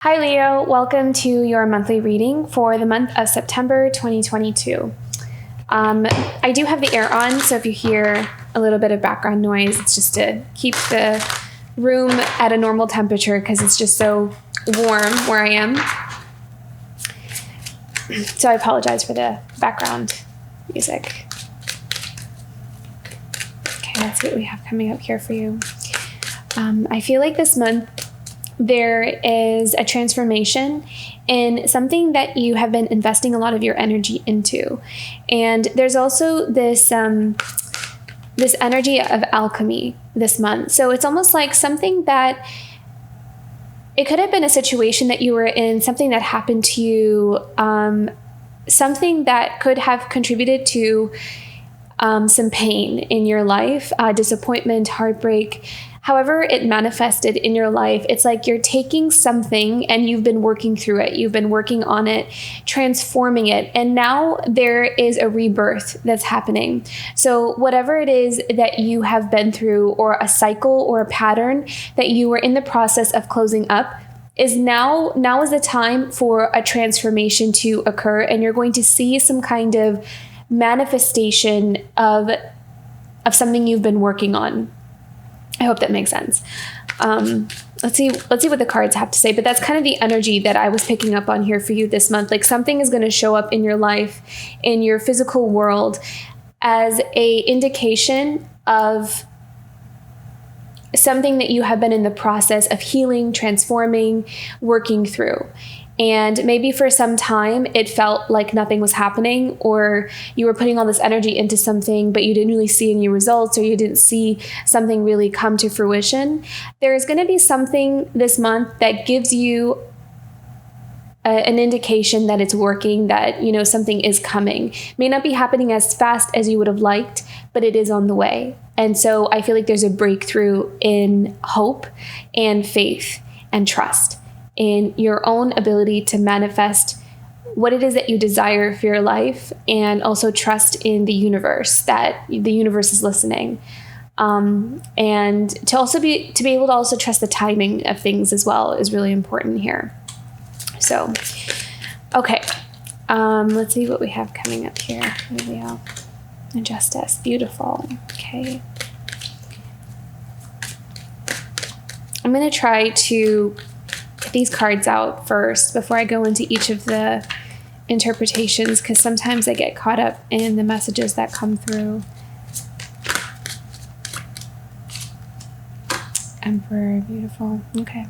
Hi Leo, welcome to your monthly reading for the month of September 2022. I do have the air on, so if you hear a little bit of background noise, it's just to keep the room at a normal temperature because it's just so warm where I am. So I apologize for the background music. Okay, let's see what we have coming up here for you. I feel like this month there is a transformation in something that you have been investing a lot of your energy into. And there's also this energy of alchemy this month. So it's almost like something that it could have been a situation that you were in, something that happened to you, something that could have contributed to some pain in your life, disappointment, heartbreak. However it manifested in your life, it's like you're taking something and you've been working through it. You've been working on it, transforming it. And now there is a rebirth that's happening. So whatever it is that you have been through, or a cycle or a pattern that you were in the process of closing up, is now is the time for a transformation to occur. And you're going to see some kind of manifestation of something you've been working on. I hope that makes sense. Let's see what the cards have to say, but that's kind of the energy that I was picking up on here for you this month. Like something is going to show up in your life, in your physical world, as a indication of something that you have been in the process of healing, transforming, working through. And maybe for some time it felt like nothing was happening, or you were putting all this energy into something, but you didn't really see any results, or you didn't see something really come to fruition. There is going to be something this month that gives you an indication that it's working, that, something is coming. May not be happening as fast as you would have liked, but it is on the way. And so I feel like there's a breakthrough in hope and faith and trust in your own ability to manifest what it is that you desire for your life, and also trust in the universe, that the universe is listening. And to be able to also trust the timing of things as well is really important here. So, okay. Let's see what we have coming up here. Leo. Justice. Beautiful. Okay. I'm going to try to get these cards out first before I go into each of the interpretations, because sometimes I get caught up in the messages that come through. Emperor, beautiful. Okay.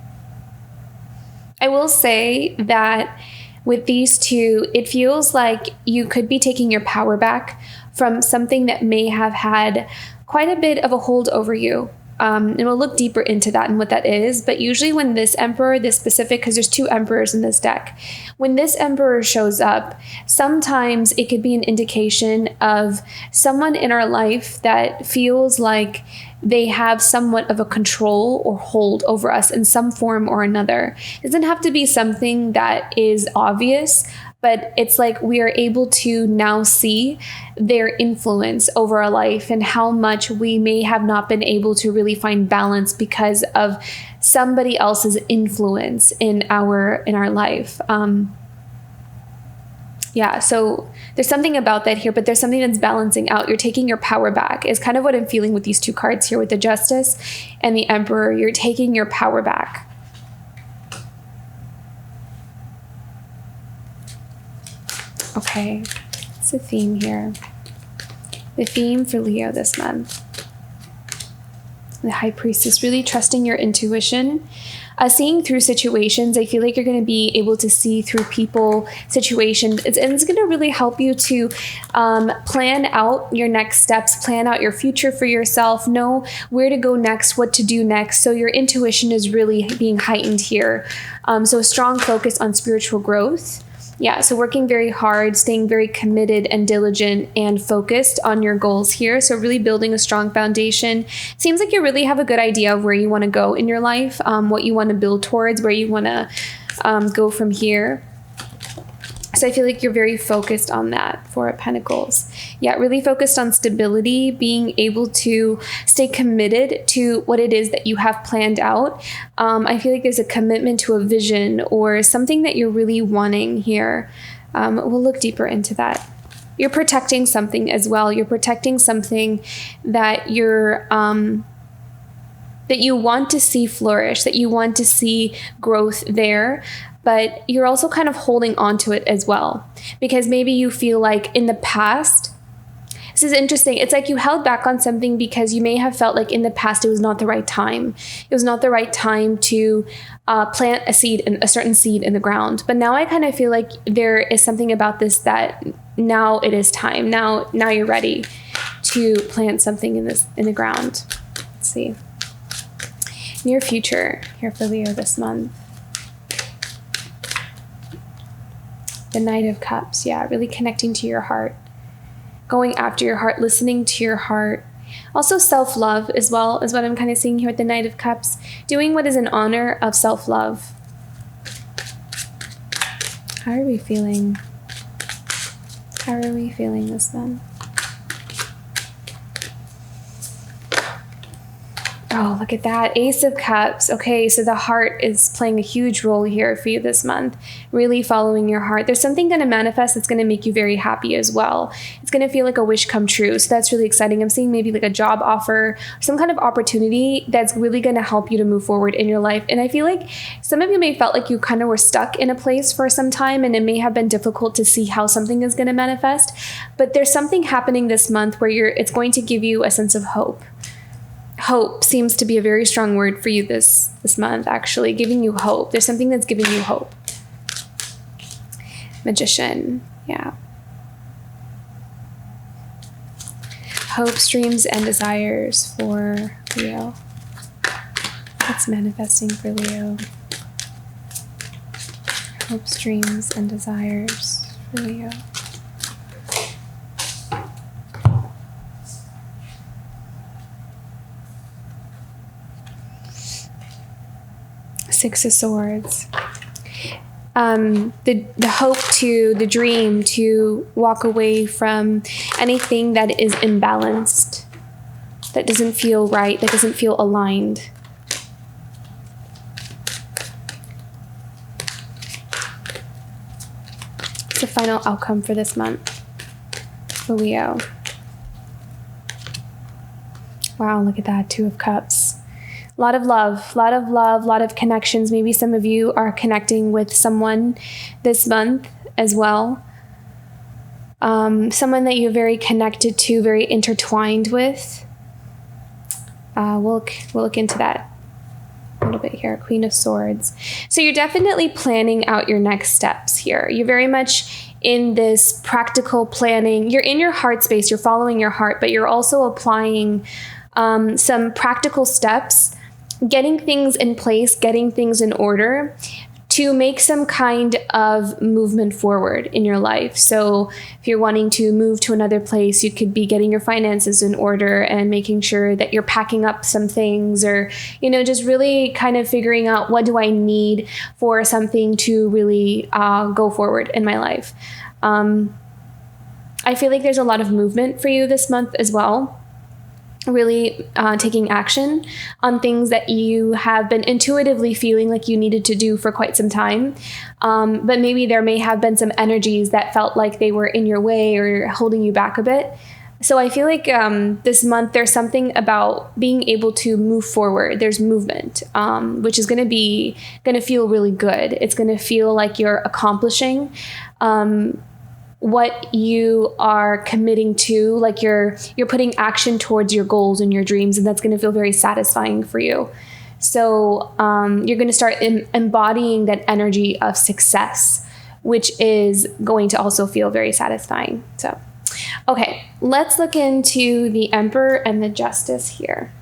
I will say that with these two, it feels like you could be taking your power back from something that may have had quite a bit of a hold over you. And we'll look deeper into that and what that is. But usually when this emperor, this specific, because there's two emperors in this deck, when this emperor shows up, sometimes it could be an indication of someone in our life that feels like they have somewhat of a control or hold over us in some form or another. It doesn't have to be something that is obvious, but it's like we are able to now see their influence over our life and how much we may have not been able to really find balance because of somebody else's influence in our life. So there's something about that here, but there's something that's balancing out. You're taking your power back is kind of what I'm feeling with these two cards here, with the Justice and the Emperor. You're taking your power back. Okay, what's the theme here? The theme for Leo this month. The High Priestess, really trusting your intuition. Seeing through situations. I feel like you're going to be able to see through people, situations. And it's going to really help you to plan out your next steps, plan out your future for yourself, know where to go next, what to do next. So your intuition is really being heightened here. So a strong focus on spiritual growth. Yeah, so working very hard, staying very committed and diligent and focused on your goals here. So really building a strong foundation. Seems like you really have a good idea of where you want to go in your life, what you want to build towards, where you want to go from here. So I feel like you're very focused on that, Four of Pentacles. Yeah, really focused on stability, being able to stay committed to what it is that you have planned out. I feel like there's a commitment to a vision or something that you're really wanting here. We'll look deeper into that. You're protecting something as well. You're protecting something that that you want to see flourish, that you want to see growth there, but you're also kind of holding on to it as well. Because maybe you feel like in the past, this is interesting. It's like you held back on something because you may have felt like in the past it was not the right time. It was not the right time to plant a certain seed in the ground. But now I kind of feel like there is something about this that now it is time. Now you're ready to plant something in the ground. Let's see. Near future here for Leo this month. The Knight of Cups. Yeah, really connecting to your heart. Going after your heart, listening to your heart. Also self-love as well is what I'm kind of seeing here with the Knight of Cups. Doing what is in honor of self-love. How are we feeling? How are we feeling this month? Oh, look at that. Ace of Cups. Okay, so the heart is playing a huge role here for you this month. Really following your heart. There's something going to manifest that's going to make you very happy as well. It's going to feel like a wish come true. So that's really exciting. I'm seeing maybe like a job offer, some kind of opportunity that's really going to help you to move forward in your life. And I feel like some of you may felt like you kind of were stuck in a place for some time, and it may have been difficult to see how something is going to manifest. But there's something happening this month where it's going to give you a sense of hope. Hope seems to be a very strong word for you this month, actually, giving you hope. There's something that's giving you hope. Magician, yeah. Hopes, dreams, and desires for Leo. What's manifesting for Leo? Hopes, dreams, and desires for Leo. Six of Swords. The hope the dream to walk away from anything that is imbalanced, that doesn't feel right, that doesn't feel aligned. It's the final outcome for this month for Leo. Wow, look at that. Two of Cups. A lot of love, a lot of connections. Maybe some of you are connecting with someone this month as well. Someone that you're very connected to, very intertwined with. We'll look into that a little bit here. Queen of Swords. So you're definitely planning out your next steps here. You're very much in this practical planning. You're in your heart space. You're following your heart, but you're also applying some practical steps, getting things in place, getting things in order to make some kind of movement forward in your life. So if you're wanting to move to another place, you could be getting your finances in order and making sure that you're packing up some things, or, just really kind of figuring out, what do I need for something to really go forward in my life. I feel like there's a lot of movement for you this month as well. Really taking action on things that you have been intuitively feeling like you needed to do for quite some time. But maybe there may have been some energies that felt like they were in your way or holding you back a bit. So I feel like this month there's something about being able to move forward. There's movement, which is going to feel really good. It's going to feel like you're accomplishing what you are committing to, like you're putting action towards your goals and your dreams, and that's going to feel very satisfying for you. So you're going to start embodying that energy of success, which is going to also feel very satisfying. So, okay, let's look into the Emperor and the Justice here.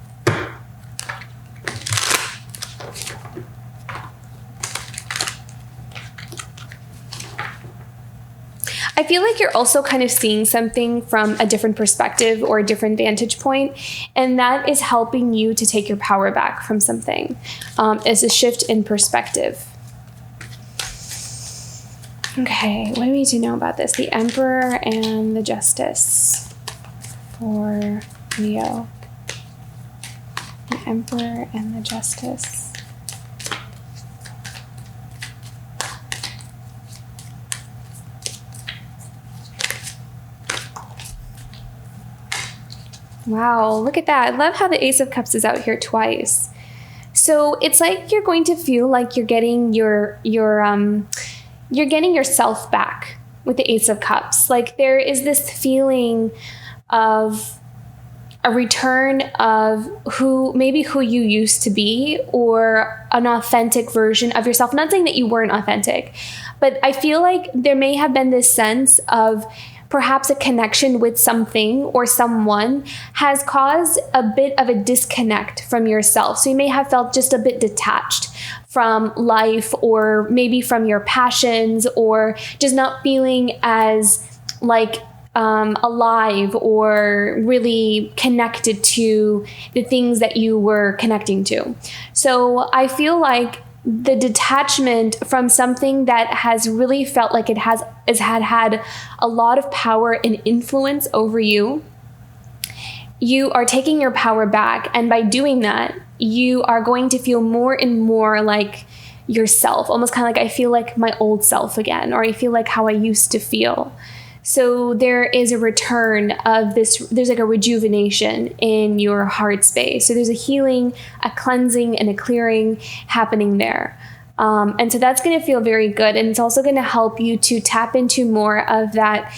I feel like you're also kind of seeing something from a different perspective or a different vantage point, and that is helping you to take your power back from something. It's a shift in perspective. Okay, what do we need to know about this? The Emperor and the Justice for Leo. The Emperor and the Justice. Wow, look at that. I love how the Ace of Cups is out here twice. So it's like you're going to feel like you're getting you're getting yourself back with the Ace of Cups. Like there is this feeling of a return of who you used to be, or an authentic version of yourself. Not saying that you weren't authentic, but I feel like there may have been this sense of perhaps a connection with something or someone has caused a bit of a disconnect from yourself. So you may have felt just a bit detached from life, or maybe from your passions, or just not feeling as like alive or really connected to the things that you were connecting to. So I feel like the detachment from something that has really felt like it had a lot of power and influence over you, you are taking your power back. And by doing that, you are going to feel more and more like yourself, almost kind of like, I feel like my old self again, or I feel like how I used to feel. So there is a return of this, there's like a rejuvenation in your heart space. So there's a healing, a cleansing, and a clearing happening there. And so that's going to feel very good. And it's also going to help you to tap into more of that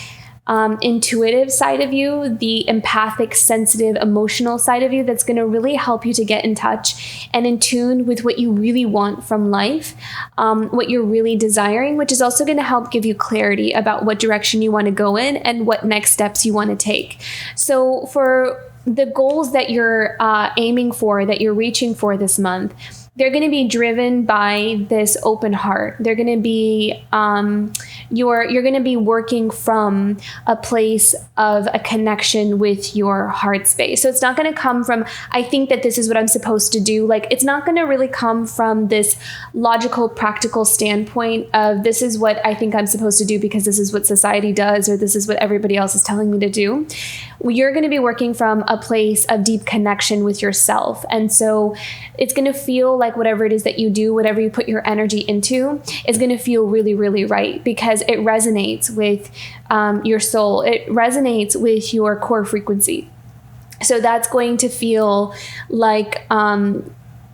intuitive side of you, the empathic, sensitive, emotional side of you, that's going to really help you to get in touch and in tune with what you really want from life, what you're really desiring, which is also going to help give you clarity about what direction you want to go in and what next steps you want to take. So for the goals that you're aiming for, that you're reaching for this month, they're going to be driven by this open heart. They're going to be, you're going to be working from a place of a connection with your heart space. So it's not going to come from, I think that this is what I'm supposed to do. Like, it's not going to really come from this logical, practical standpoint of this is what I think I'm supposed to do because this is what society does, or this is what everybody else is telling me to do. You're going to be working from a place of deep connection with yourself. And so it's going to feel like whatever it is that you do, whatever you put your energy into, is going to feel really, really right, because it resonates with your soul. It resonates with your core frequency. So that's going to feel like,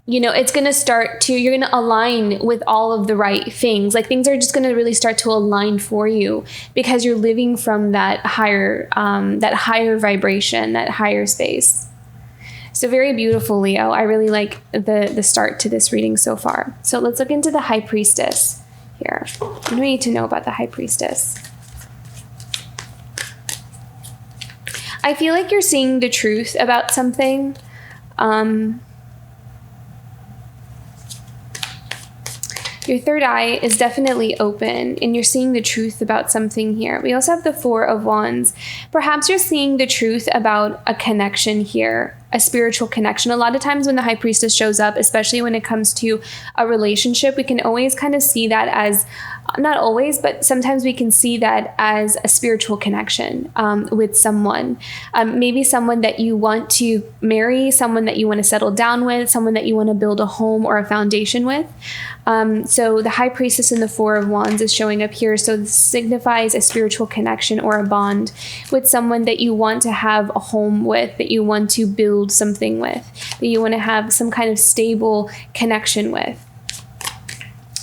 it's going to start to, you're going to align with all of the right things. Like things are just going to really start to align for you because you're living from that higher vibration, that higher space. So very beautiful, Leo. I really like the start to this reading so far. So let's look into the High Priestess here. What do we need to know about the High Priestess? I feel like you're seeing the truth about something. Your third eye is definitely open and you're seeing the truth about something here. We also have the Four of Wands. Perhaps you're seeing the truth about a connection here, a spiritual connection. A lot of times when the High Priestess shows up, especially when it comes to a relationship, we can always kind of see that as, not always, but sometimes we can see that as a spiritual connection with someone. Maybe someone that you want to marry, someone that you want to settle down with, someone that you want to build a home or a foundation with. So the High Priestess and the Four of Wands is showing up here. So this signifies a spiritual connection or a bond with someone that you want to have a home with, that you want to build something with, that you want to have some kind of stable connection with.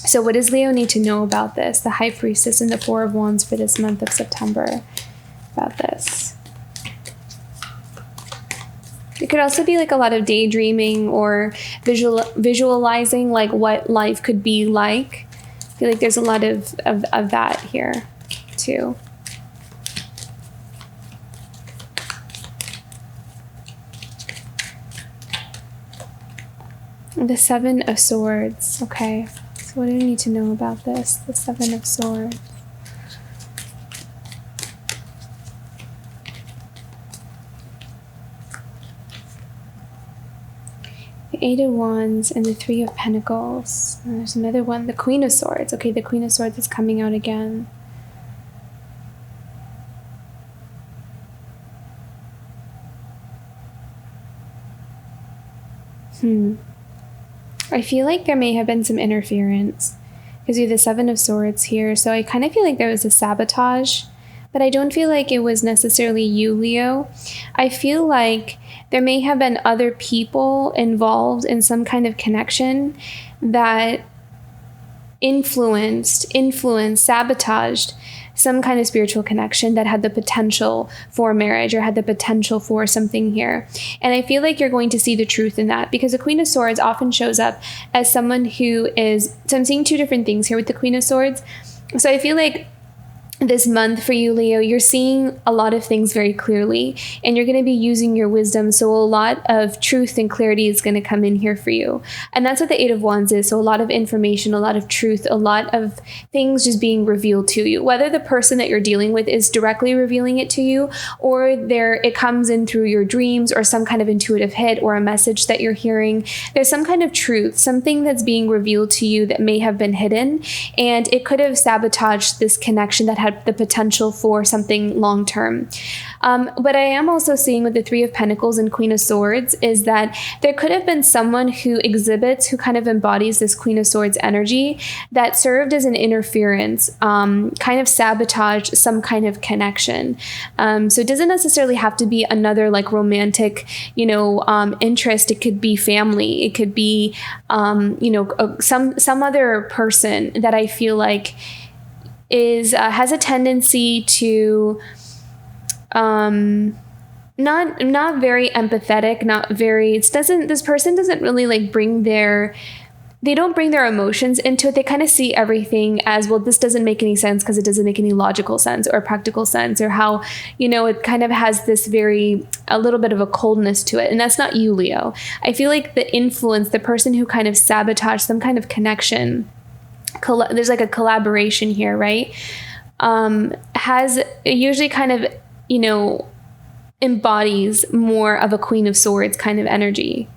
So what does Leo need to know about this? The High Priestess and the Four of Wands for this month of September about this. It could also be like a lot of daydreaming or visualizing like what life could be like. I feel like there's a lot of that here too. The Seven of Swords. Okay. So what do we need to know about this? The Seven of Swords. The Eight of Wands and the Three of Pentacles. And there's another one, the Queen of Swords. Okay, the Queen of Swords is coming out again. I feel like there may have been some interference because you have the Seven of Swords here. So I kind of feel like there was a sabotage, but I don't feel like it was necessarily you, Leo. I feel like there may have been other people involved in some kind of connection that influenced, sabotaged some kind of spiritual connection that had the potential for marriage or had the potential for something here. And I feel like you're going to see the truth in that because the Queen of Swords often shows up as someone who is, so I'm seeing two different things here with the Queen of Swords. So I feel like this month for you, Leo, you're seeing a lot of things very clearly and you're going to be using your wisdom. So a lot of truth and clarity is going to come in here for you. And that's what the Eight of Wands is. So a lot of information, a lot of truth, a lot of things just being revealed to you, whether the person that you're dealing with is directly revealing it to you or it comes in through your dreams or some kind of intuitive hit or a message that you're hearing. There's some kind of truth, something that's being revealed to you that may have been hidden, and it could have sabotaged this connection that had the potential for something long-term. But I am also seeing with the Three of Pentacles and Queen of Swords is that there could have been someone who who kind of embodies this Queen of Swords energy that served as an interference, kind of sabotaged some kind of connection. So it doesn't necessarily have to be another like romantic, interest. It could be family. It could be, some other person that I feel like has a tendency to not very empathetic, this person doesn't really like they don't bring their emotions into it. They kind of see everything as, well, this doesn't make any sense because it doesn't make any logical sense or practical sense, or how, it kind of has this a little bit of a coldness to it. And that's not you, Leo. I feel like the person who kind of sabotaged some kind of connection, there's like a collaboration here, right? Has usually kind of, embodies more of a Queen of Swords kind of energy.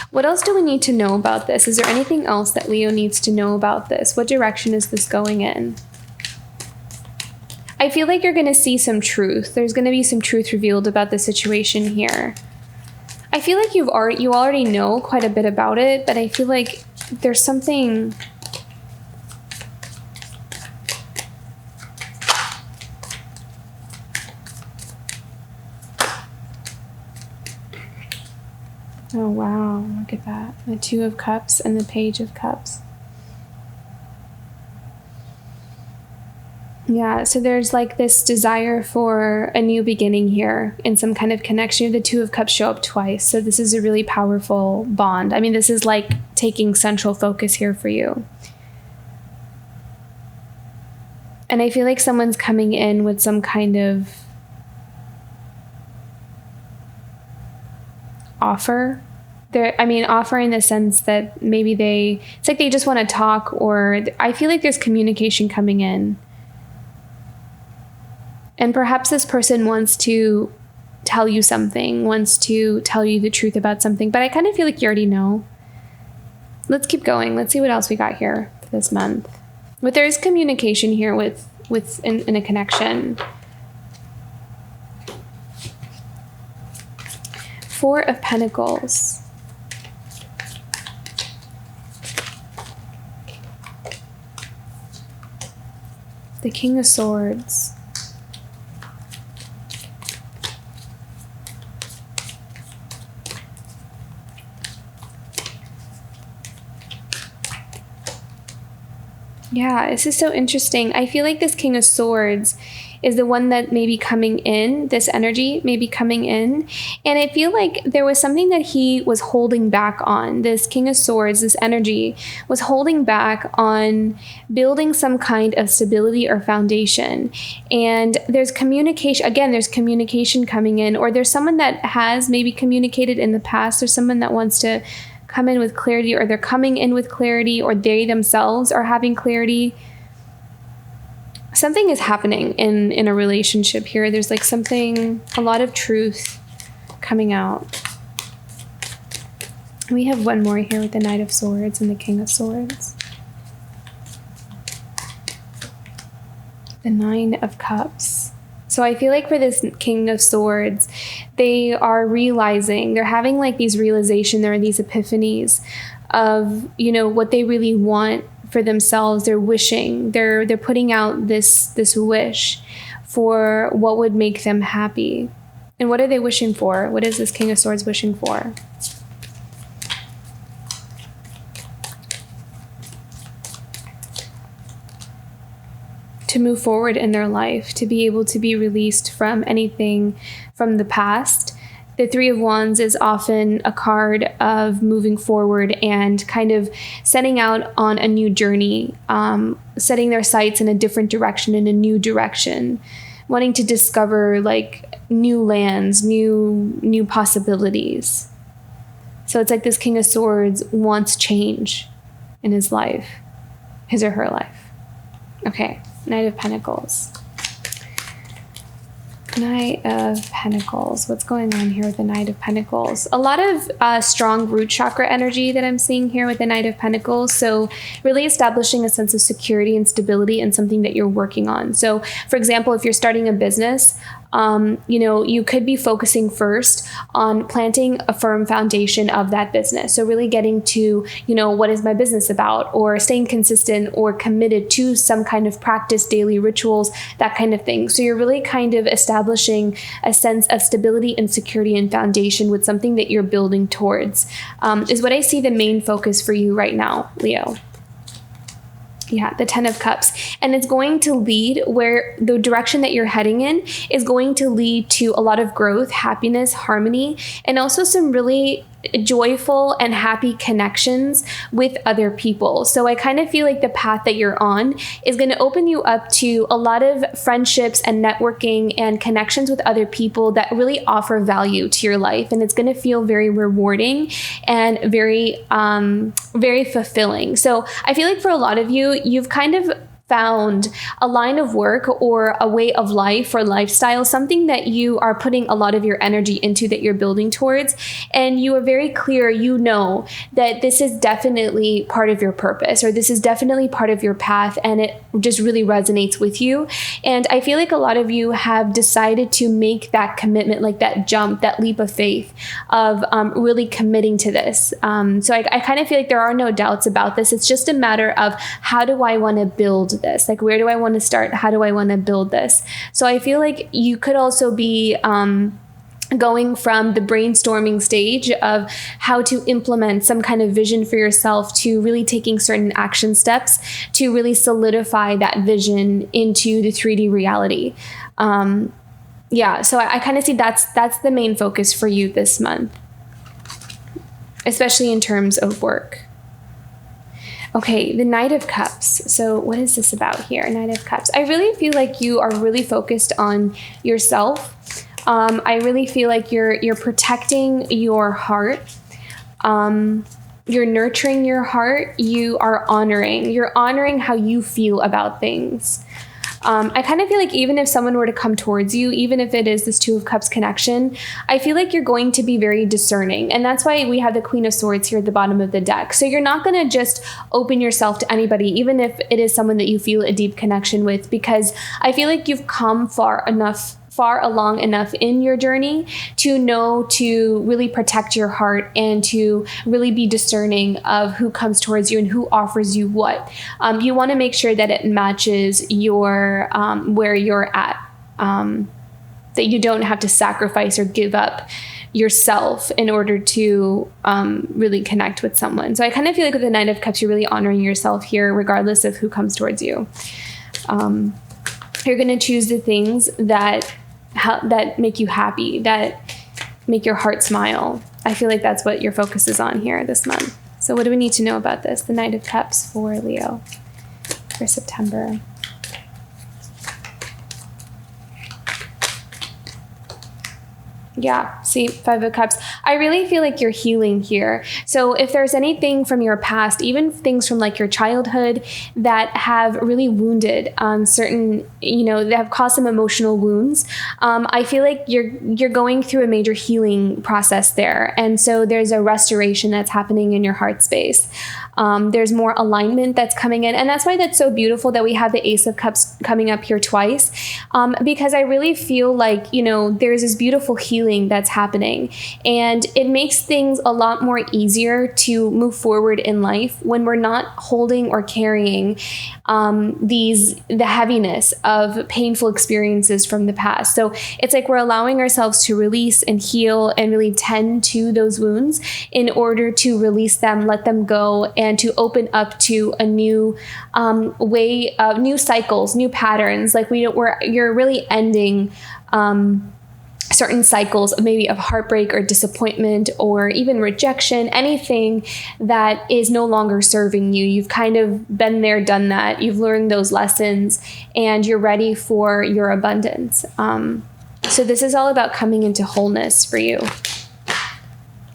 What else do we need to know about this? Is there anything else that Leo needs to know about this? What direction is this going in? I feel like you're going to see some truth. There's going to be some truth revealed about the situation here. I feel like you already know quite a bit about it, but I feel like there's something... Oh, wow. Look at that. The Two of Cups and the Page of Cups. Yeah, so there's like this desire for a new beginning here in some kind of connection. The Two of Cups show up twice. So this is a really powerful bond. I mean, this is like taking central focus here for you. And I feel like someone's coming in with some kind of offer. Offer in the sense that maybe it's like they just want to talk, or I feel like there's communication coming in. And perhaps this person wants to tell you something, wants to tell you the truth about something, but I kind of feel like you already know. Let's keep going. Let's see what else we got here for this month. But there is communication here in a connection. Four of Pentacles. The King of Swords. Yeah, this is so interesting. I feel like this King of Swords is the one that may be coming in, this energy may be coming in. And I feel like there was something that he was holding back on. This King of Swords, this energy, was holding back on building some kind of stability or foundation. And there's communication, again, there's communication coming in, or there's someone that has maybe communicated in the past, or someone that wants to come in with clarity, or they're coming in with clarity, or they themselves are having clarity. Something is happening in a relationship here. There's like a lot of truth coming out. We have one more here with the Knight of Swords and the King of Swords. The Nine of Cups. So I feel like for this King of Swords, they are realizing, they're having like these realizations, there are these epiphanies of, you know, what they really want for themselves. They're wishing, they're putting out this wish for what would make them happy. And what are they wishing for? What is this King of Swords wishing for? To move forward in their life, to be able to be released from anything from the past. The Three of Wands is often a card of moving forward and kind of setting out on a new journey, setting their sights in a different direction, in a new direction, wanting to discover like new lands, new possibilities. So it's like this King of Swords wants change in his life, his or her life. Okay. Knight of Pentacles. Knight of Pentacles. What's going on here with the Knight of Pentacles? A lot of strong root chakra energy that I'm seeing here with the Knight of Pentacles. So really establishing a sense of security and stability in something that you're working on. So for example, if you're starting a business, you know, you could be focusing first on planting a firm foundation of that business. So really getting to, you know, what is my business about, or staying consistent or committed to some kind of practice, daily rituals, that kind of thing. So you're really kind of establishing a sense of stability and security and foundation with something that you're building towards, is what I see the main focus for you right now, Leo. Yeah, the Ten of Cups. And it's going to lead where the direction that you're heading in is going to lead to a lot of growth, happiness, harmony, and also some really joyful and happy connections with other people. So I kind of feel like the path that you're on is going to open you up to a lot of friendships and networking and connections with other people that really offer value to your life. And it's going to feel very rewarding and very, very fulfilling. So I feel like for a lot of you, you've kind of found a line of work or a way of life or lifestyle, something that you are putting a lot of your energy into, that you're building towards. And you are very clear, you know that this is definitely part of your purpose, or this is definitely part of your path, and it just really resonates with you. And I feel like a lot of you have decided to make that commitment, like that jump, that leap of faith of really committing to this. So I kind of feel like there are no doubts about this. It's just a matter of, how do I want to build this? Like, where do I want to start? How do I want to build this? So I feel like you could also be going from the brainstorming stage of how to implement some kind of vision for yourself to really taking certain action steps to really solidify that vision into the 3D reality. Yeah, so I kind of see that's the main focus for you this month, especially in terms of work. Okay, the Knight of Cups. So what is this about here? Knight of Cups. I really feel like you are really focused on yourself. I really feel like you're protecting your heart. You're nurturing your heart. You're honoring how you feel about things. I kind of feel like even if someone were to come towards you, even if it is this Two of Cups connection, I feel like you're going to be very discerning. And that's why we have the Queen of Swords here at the bottom of the deck. So you're not going to just open yourself to anybody, even if it is someone that you feel a deep connection with, because I feel like you've come far along enough in your journey to know to really protect your heart and to really be discerning of who comes towards you and who offers you what. You want to make sure that it matches your where you're at, that you don't have to sacrifice or give up yourself in order to really connect with someone. So I kind of feel like with the Knight of Cups, you're really honoring yourself here, regardless of who comes towards you. You're going to choose the things that make you happy, that make your heart smile. I feel like that's what your focus is on here this month. So what do we need to know about this? The Knight of Cups for Leo for September. Yeah, see, Five of Cups. I really feel like you're healing here. So if there's anything from your past, even things from like your childhood that have really wounded certain, that have caused some emotional wounds, I feel like you're going through a major healing process there. And so there's a restoration that's happening in your heart space. There's more alignment that's coming in. And that's why that's so beautiful that we have the Ace of Cups coming up here twice. Because I really feel like, there's this beautiful healing that's happening, and it makes things a lot more easier to move forward in life when we're not holding or carrying the heaviness of painful experiences from the past. So it's like we're allowing ourselves to release and heal and really tend to those wounds in order to release them, let them go, and to open up to a new way of new cycles, new patterns. Like you're really ending certain cycles of maybe of heartbreak or disappointment or even rejection, anything that is no longer serving you. You've kind of been there, done that. You've learned those lessons and you're ready for your abundance. So this is all about coming into wholeness for you.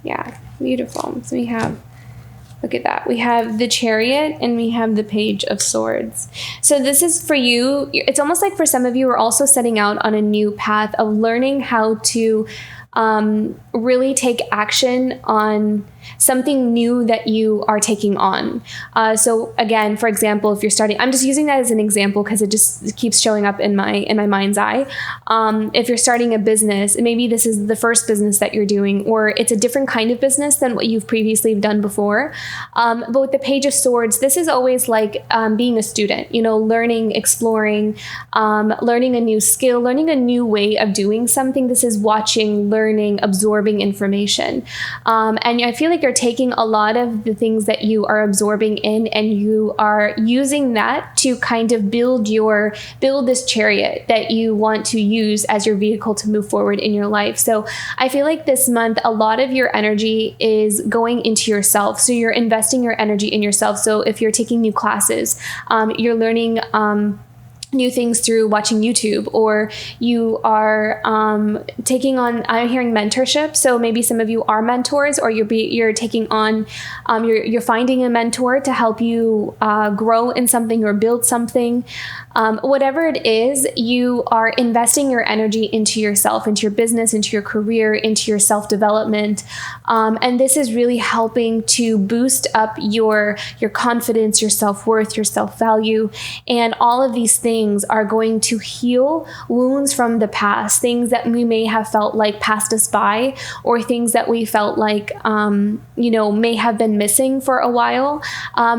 Yeah, beautiful. So look at that. We have the Chariot and we have the Page of Swords. So this is for you. It's almost like for some of you are also setting out on a new path of learning how to really take action on something new that you are taking on. So again, for example, if you're starting, I'm just using that as an example because it just keeps showing up in my mind's eye. If you're starting a business, maybe this is the first business that you're doing, or it's a different kind of business than what you've previously done before. But with the Page of Swords, this is always like being a student, learning, exploring, learning a new skill, learning a new way of doing something. This is watching, learning, absorbing information. And I feel like you're taking a lot of the things that you are absorbing in and you are using that to kind of build this chariot that you want to use as your vehicle to move forward in your life. So I feel like this month, a lot of your energy is going into yourself. So you're investing your energy in yourself. So if you're taking new classes, you're learning new things through watching YouTube, or you are taking on, I'm hearing mentorship. So maybe some of you are mentors, or you're taking on, you're finding a mentor to help you grow in something or build something. Whatever it is, you are investing your energy into yourself, into your business, into your career, into your self-development. And this is really helping to boost up your confidence, your self-worth, your self-value. And all of these things are going to heal wounds from the past, things that we may have felt like passed us by, or things that we felt like, may have been missing for a while.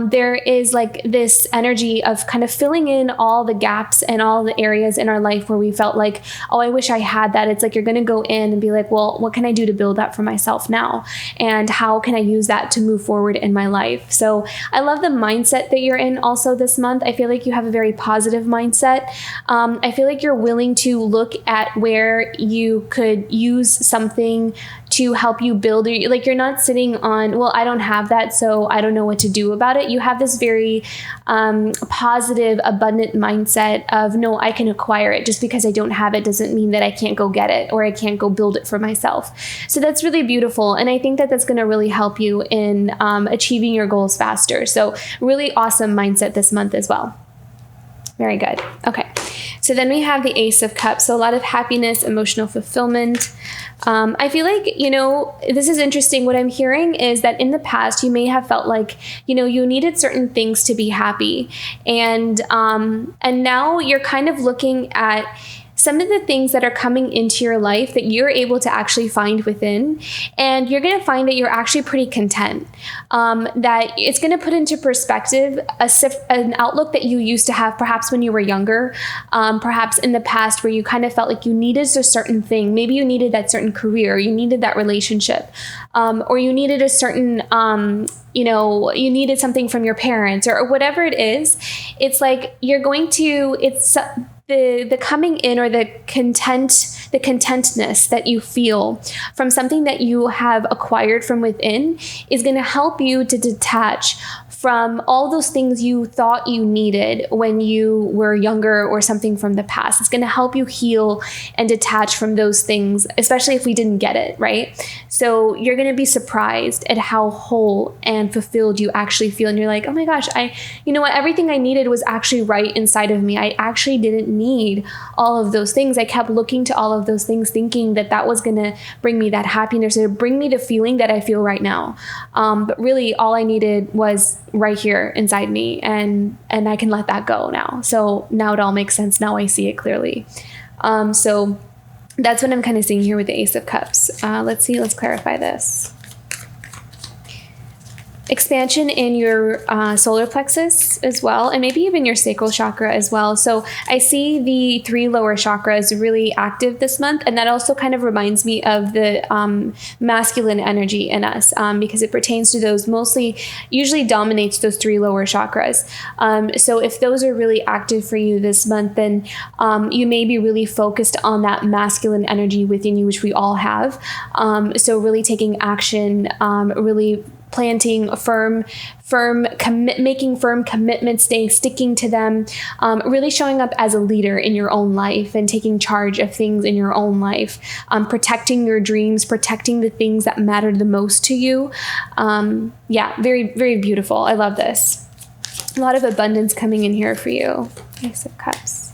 There is like this energy of kind of filling in all the gaps and all the areas in our life where we felt like, oh, I wish I had that. It's like you're going to go in and be like, well, what can I do to build that for myself now? And how can I use that to move forward in my life? So I love the mindset that you're in also this month. I feel like you have a very positive mindset. I feel like you're willing to look at where you could use something to help you build. Like you're not sitting on, well, I don't have that, so I don't know what to do about it. You have this very positive, abundant mindset of, no, I can acquire it. Just because I don't have it doesn't mean that I can't go get it or I can't go build it for myself. So that's really beautiful. And I think that that's going to really help you in achieving your goals faster. So really awesome mindset this month as well. Very good. Okay. So then we have the Ace of Cups. So a lot of happiness, emotional fulfillment. I feel like, this is interesting. What I'm hearing is that in the past, you may have felt like, you needed certain things to be happy. And now you're kind of looking at some of the things that are coming into your life that you're able to actually find within. And you're going to find that you're actually pretty content. That it's going to put into perspective an outlook that you used to have perhaps when you were younger, perhaps in the past where you kind of felt like you needed a certain thing. Maybe you needed that certain career, you needed that relationship, or you needed a certain, you needed something from your parents or whatever it is. It's like you're going to, it's the coming in, or the contentness that you feel from something that you have acquired from within is going to help you to detach from all those things you thought you needed when you were younger or something from the past. It's going to help you heal and detach from those things, especially if we didn't get it, right? So you're going to be surprised at how whole and fulfilled you actually feel. And you're like, oh my gosh, you know what? Everything I needed was actually right inside of me. I actually didn't need all of those things. I kept looking to all of those things, thinking that that was going to bring me that happiness or bring me the feeling that I feel right now. But really all I needed was right here inside me, and I can let that go now. So now it all makes sense. Now I see it clearly. So that's what I'm kind of seeing here with the Ace of Cups. Let's clarify this. Expansion in your solar plexus as well, and maybe even your sacral chakra as well. So I see the 3 lower chakras really active this month, and that also kind of reminds me of the masculine energy in us, because it pertains to those usually dominates those 3 lower chakras. So if those are really active for you this month, then you may be really focused on that masculine energy within you, which we all have. So really taking action, really planting making firm commitments, sticking to them, really showing up as a leader in your own life and taking charge of things in your own life, protecting your dreams, protecting the things that matter the most to you. Yeah, very, very beautiful. I love this. A lot of abundance coming in here for you. Ace of Cups.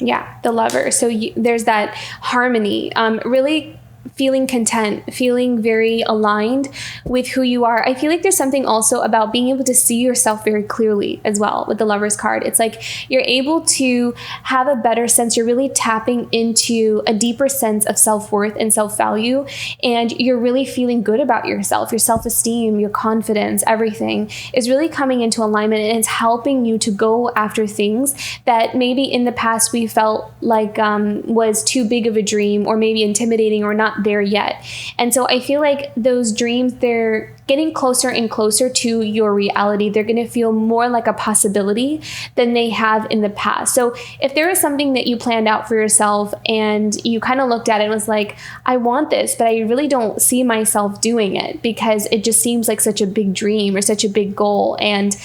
Yeah, the Lover. So there's that harmony, really feeling content, feeling very aligned with who you are. I feel like there's something also about being able to see yourself very clearly as well with the Lover's card. It's like you're able to have a better sense. You're really tapping into a deeper sense of self-worth and self-value, and you're really feeling good about yourself. Your self-esteem, your confidence, everything is really coming into alignment, and it's helping you to go after things that maybe in the past we felt like was too big of a dream, or maybe intimidating, or not there yet. And so I feel like those dreams, they're getting closer and closer to your reality. They're going to feel more like a possibility than they have in the past. So if there is something that you planned out for yourself and you kind of looked at it and was like, I want this, but I really don't see myself doing it because it just seems like such a big dream or such a big goal. And,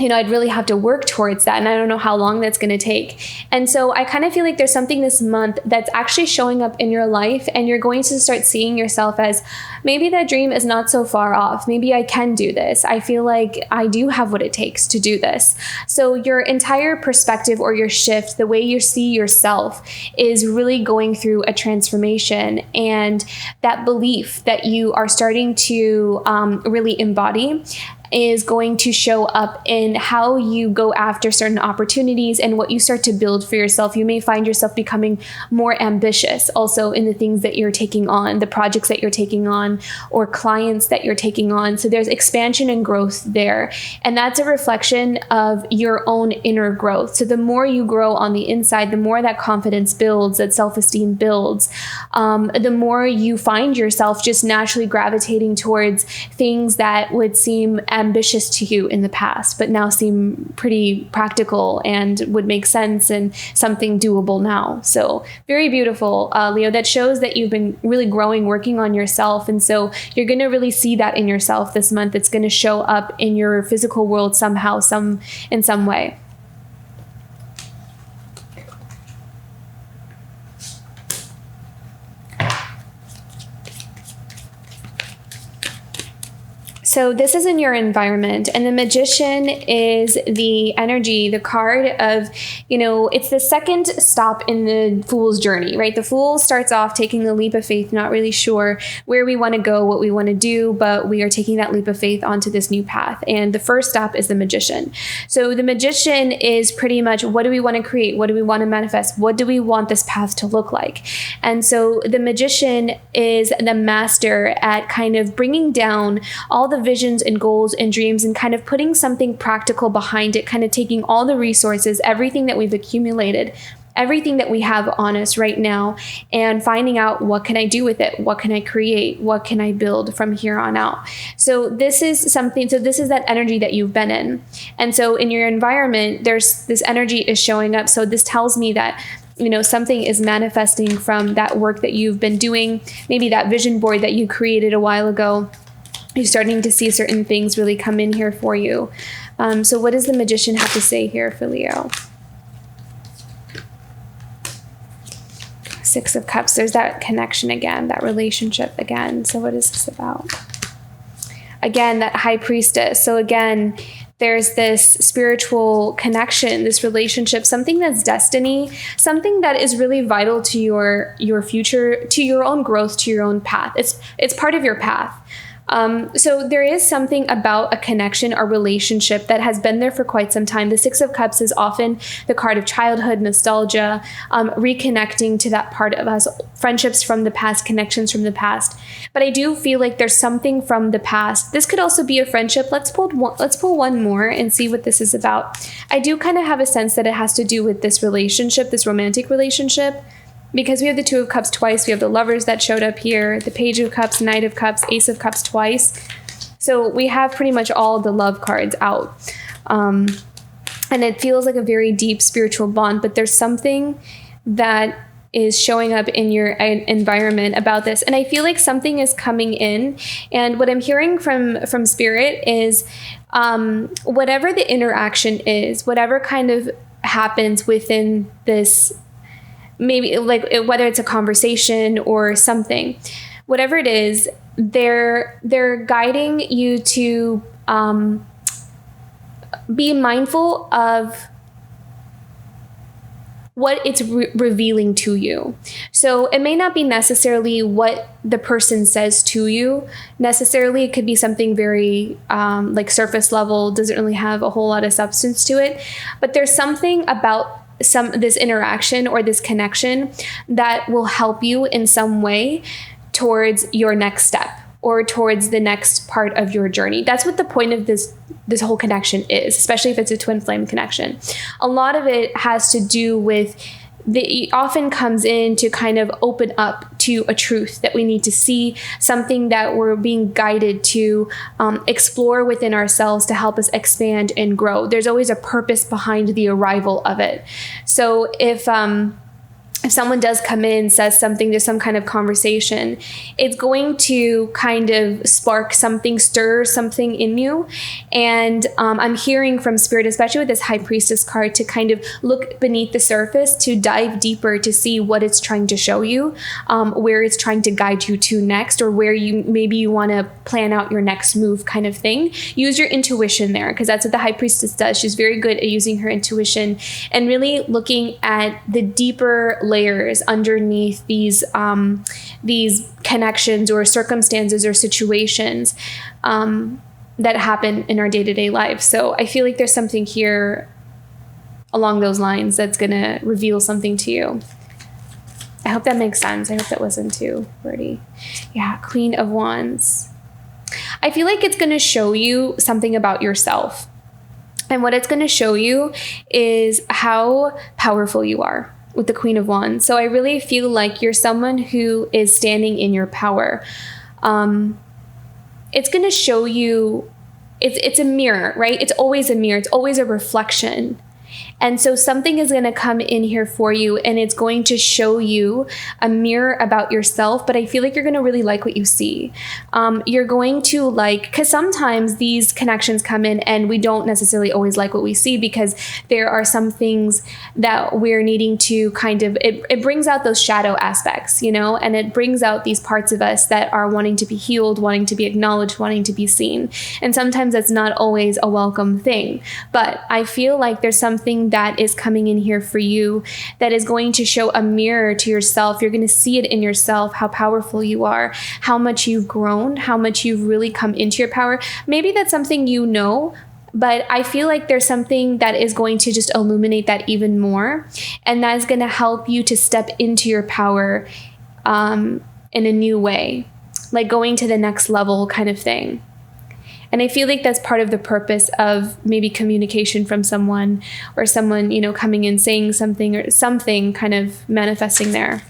I'd really have to work towards that. And I don't know how long that's going to take. And so I kind of feel like there's something this month that's actually showing up in your life, and you're going to start seeing yourself as maybe that dream is not so far off. Maybe I can do this. I feel like I do have what it takes to do this. So your entire perspective or your shift, the way you see yourself, is really going through a transformation. And that belief that you are starting to really embody is going to show up in how you go after certain opportunities and what you start to build for yourself. You may find yourself becoming more ambitious also in the things that you're taking on, the projects that you're taking on, or clients that you're taking on. So there's expansion and growth there. And that's a reflection of your own inner growth. So the more you grow on the inside, the more that confidence builds, that self-esteem builds, the more you find yourself just naturally gravitating towards things that would seem ambitious to you in the past, but now seem pretty practical and would make sense and something doable now. So very beautiful, Leo. That shows that you've been really growing, working on yourself. And so you're going to really see that in yourself this month. It's going to show up in your physical world somehow, in some way. So this is in your environment, and the Magician is the energy, the card of, it's the second stop in the Fool's journey, right? The Fool starts off taking the leap of faith, not really sure where we want to go, what we want to do, but we are taking that leap of faith onto this new path. And the first stop is the Magician. So the Magician is pretty much, what do we want to create? What do we want to manifest? What do we want this path to look like? And so the Magician is the master at kind of bringing down all the visions and goals and dreams and kind of putting something practical behind it, kind of taking all the resources, everything that we've accumulated, everything that we have on us right now, and finding out, what can I do with it? What can I create? What can I build from here on out? So this is that energy that you've been in. And so in your environment, this energy is showing up. So this tells me that something is manifesting from that work that you've been doing. Maybe that vision board that you created a while ago. You're starting to see certain things really come in here for you. So what does the Magician have to say here for Leo? Six of Cups. There's that connection again, that relationship again. So what is this about? Again, that High Priestess. So again, there's this spiritual connection, this relationship, something that's destiny, something that is really vital to your future, to your own growth, to your own path. It's part of your path. So there is something about a connection, a relationship that has been there for quite some time. The Six of Cups is often the card of childhood, nostalgia, reconnecting to that part of us, friendships from the past, connections from the past. But I do feel like there's something from the past. This could also be a friendship. Let's pull one more and see what this is about. I do kind of have a sense that it has to do with this relationship, this romantic relationship. Because we have the Two of Cups twice, we have the Lovers that showed up here, the Page of Cups, Knight of Cups, Ace of Cups twice. So we have pretty much all the love cards out. And it feels like a very deep spiritual bond, but there's something that is showing up in your environment about this. And I feel like something is coming in. And what I'm hearing from Spirit is whatever the interaction is, whatever kind of happens within this, maybe like whether it's a conversation or something, whatever it is, they're guiding you to be mindful of what it's revealing to you. So it may not be necessarily what the person says to you. Necessarily, it could be something very like surface level, doesn't really have a whole lot of substance to it. But there's something about this interaction or this connection that will help you in some way towards your next step or towards the next part of your journey. That's what the point of this whole connection is, especially if it's a twin flame connection. A lot of it has to do with it often comes in to kind of open up to a truth that we need to see, something that we're being guided to explore within ourselves to help us expand and grow. There's always a purpose behind the arrival of it. So if someone does come in, says something, there's some kind of conversation, it's going to kind of spark something, stir something in you. And I'm hearing from Spirit, especially with this High Priestess card, to kind of look beneath the surface, to dive deeper, to see what it's trying to show you, where it's trying to guide you to next, or where you want to plan out your next move kind of thing. Use your intuition there, because that's what the High Priestess does. She's very good at using her intuition and really looking at the deeper layers underneath these connections or circumstances or situations that happen in our day-to-day life. So I feel like there's something here along those lines that's going to reveal something to you. I hope that makes sense. I hope that wasn't too wordy. Yeah, Queen of Wands. I feel like it's going to show you something about yourself. And what it's going to show you is how powerful you are with the Queen of Wands. So I really feel like you're someone who is standing in your power. It's going to show you, it's a mirror, right? It's always a mirror. It's always a reflection. And so something is going to come in here for you, and it's going to show you a mirror about yourself. But I feel like you're going to really like what you see. You're going to because sometimes these connections come in and we don't necessarily always like what we see, because there are some things that we're needing to kind of, it brings out those shadow aspects, and it brings out these parts of us that are wanting to be healed, wanting to be acknowledged, wanting to be seen. And sometimes that's not always a welcome thing. But I feel like there's something that is coming in here for you that is going to show a mirror to yourself. You're going to see it in yourself, how powerful you are, how much you've grown, how much you've really come into your power. Maybe that's something but I feel like there's something that is going to just illuminate that even more. And that is going to help you to step into your power in a new way, like going to the next level kind of thing. And I feel like that's part of the purpose of maybe communication from someone, or someone, coming in saying something, or something kind of manifesting there.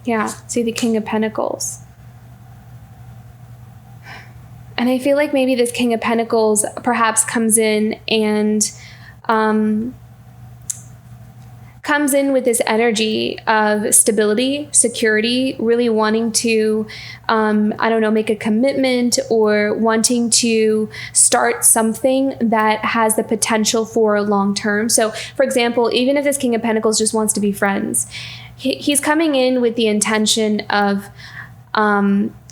Yeah, see the King of Pentacles. And I feel like maybe this King of Pentacles perhaps comes in and comes in with this energy of stability, security, really wanting to, I don't know, make a commitment or wanting to start something that has the potential for long term. So, for example, even if this King of Pentacles just wants to be friends, he's coming in with the intention of,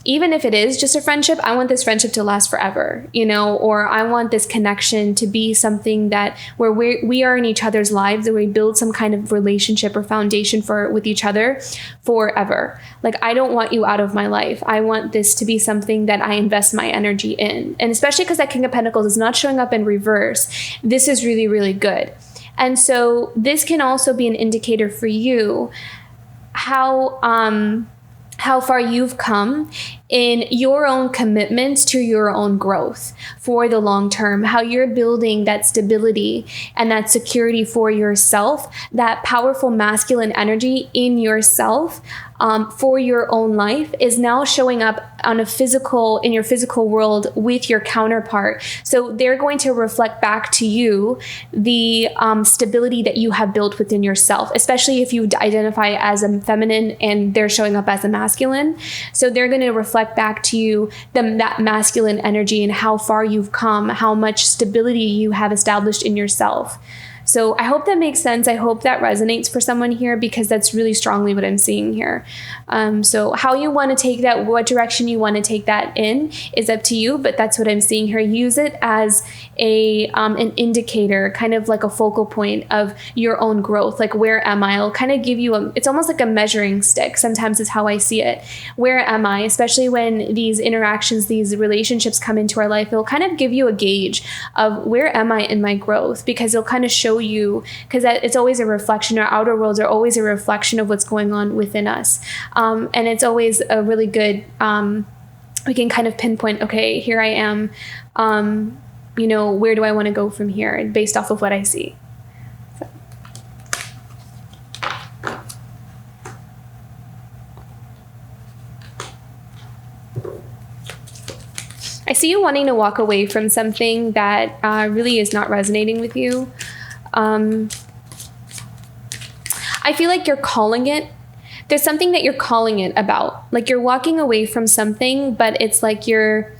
even if it is just a friendship, I want this friendship to last forever, you know, or I want this connection to be something that where we are in each other's lives and we build some kind of relationship or foundation with each other forever. Like, I don't want you out of my life. I want this to be something that I invest my energy in. And especially because that King of Pentacles is not showing up in reverse, this is really, really good. And so this can also be an indicator for you how far you've come in your own commitments to your own growth for the long term, how you're building that stability and that security for yourself, that powerful masculine energy in yourself, for your own life is now showing up in your physical world with your counterpart. So they're going to reflect back to you the stability that you have built within yourself, especially if you identify as a feminine and they're showing up as a masculine. So they're going to reflect back to you that masculine energy and how far you've come, how much stability you have established in yourself. So I hope that makes sense. I hope that resonates for someone here, because that's really strongly what I'm seeing here. So how you want to take that, what direction you want to take that in is up to you, but that's what I'm seeing here. Use it as an indicator, kind of like a focal point of your own growth. Like, where am I? It'll kind of give you it's almost like a measuring stick. Sometimes is how I see it. Where am I? Especially when these interactions, these relationships come into our life, it'll kind of give you a gauge of where am I in my growth, because it'll kind of show you, because it's always a reflection. Our outer worlds are always a reflection of what's going on within us. And it's always a really good, we can kind of pinpoint, okay, here I am, where do I want to go from here based off of what I see. So. I see you wanting to walk away from something that really is not resonating with you. I feel like you're calling it. There's something that you're calling it about. Like, you're walking away from something, but it's like you're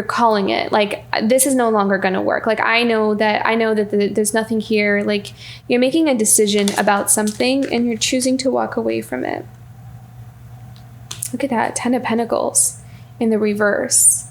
calling it. Like, this is no longer going to work. Like, I know that there's nothing here. Like, you're making a decision about something and you're choosing to walk away from it. Look at that, 10 of Pentacles in the reverse.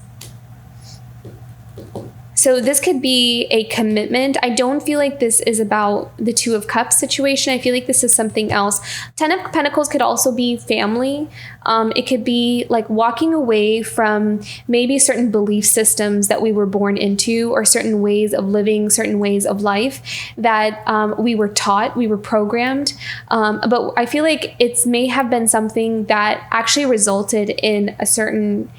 So this could be a commitment. I don't feel like this is about the Two of Cups situation. I feel like this is something else. 10 of Pentacles could also be family. It could be like walking away from maybe certain belief systems that we were born into, or certain ways of living, certain ways of life that we were taught, we were programmed. But I feel like it may have been something that actually resulted in a certain,